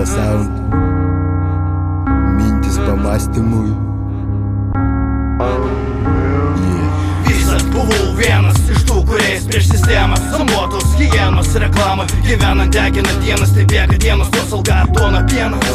sound. Mintis pamastymui. Visas buvau vienas iš tų, kuriais prieš sistemą Sambotos, hienos, reklamą. Gyvenant deginant dienas, tai bėga dienos, tos alga, duona, pienas.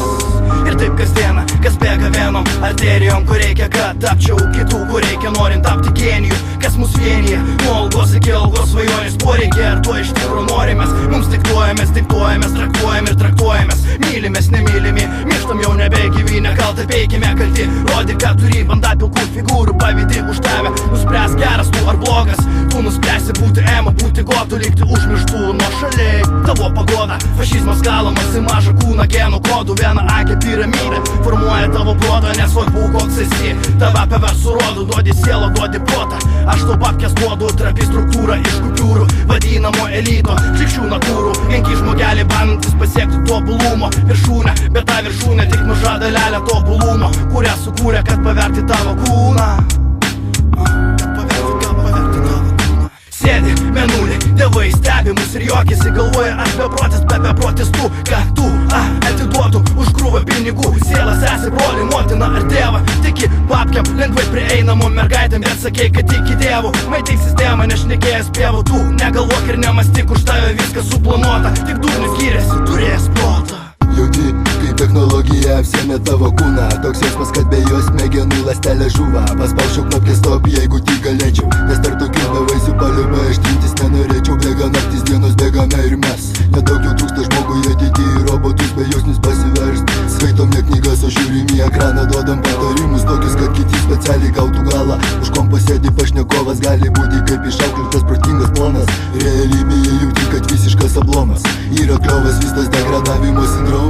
Ir taip kasdieną, kas bėga vienom arterijom, kur reikia, kad tapčiau kitų, kur reikia norint tapti genijų. Kas mus vienyje, nuo algos iki algos svajonės poreikia, ar to iš tikro norimės. Mums diktuojamės, traktuojam ir traktuojamės. Mylimės, nemylimi, mirštam jau nebegyvi, nekaltą peikime kalti. Rodyk, ką turi, banda pilkų figūrų, pavydį už tave. Nuspręs geras tu ar blogas, tu nuspręsi būti emo, būti gotu, likti užmirštų nuo šaliai. Tavo pagoda, fašizmas kalamas į mažą kūną, genų kodų, vieną akį piramidė formuoja tavo protą, nesvarbu koks esi. Tave pavers surodu, duodi sielą, duodi protą. Aš tau papkės duodu, trapi struktūrą iš kupiūrų, vadinamo elito, šikščių natūrų. Menki žmogeliai bandantis pasiekti tobulumo viršūnę, bet ta viršūnė tik maža dalelė tobulumo, kurią sukūrė, kad paverti tavo kūną. Sėdi mėnulį, tėvai stebi mus ir juokiasi, galvoja aš beprotis, beprotis tu, kad tu atiduotų už krūvą pinigų. Sielas esi brolį, motina ar tėvą, tiki papkiam, lengvai prieinamo mergaitėm, bet sakei, kad tiki dievu. Maitik sistemą, nešnekėjęs pievų, tu negalvok ir nemastyk, už tave viskas suplanuota, tik durnis gyrėsi, turės protą. Jauti, kai technologija apsėmė tavo kūną, toks jausmas, kad be jos smegenų ląstelė žuva. Paspausčiau knopkę stop, jeigu tik galėčiau, nes tarp tokių bevaisių paliubę aš trintis nenorėčiau. Bėga naktis, dienos, bėgame ir mes. Nedaug jau trūksta žmogui ateity į robotus be jausnis pasiverst. Skaitom ne knygas, o žiūrim į ekraną, duodam patarimus tokius, kad kiti specialiai gautų galą. Už kompo sėdi pašnekovas, gali būti kaip išauklėtas protingas planas. Realybėje jauti, kad visiškas ablomas. Yra kliovas vis tas degradavimo sindromas.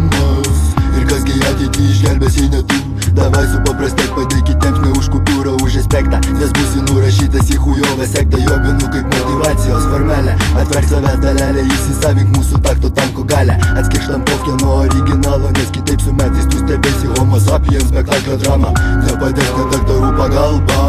Ir kasgi ateitį išgelbės, jei ne tu. Davai supaprastek, padėk kitiems ne už kupiūrą, už respektą, nes būsi nurašytas į chujovę sektą. Joginu kaip motivacijos formelę, atverk savęs dalelę, įsisavink mūsų takto tanko galę. Atskirk štampovkę nuo originalo, nes kitaip su metais tu stebėsi homo sapiens spektaklio dramą. Nepadėk ne daktarų pagalba.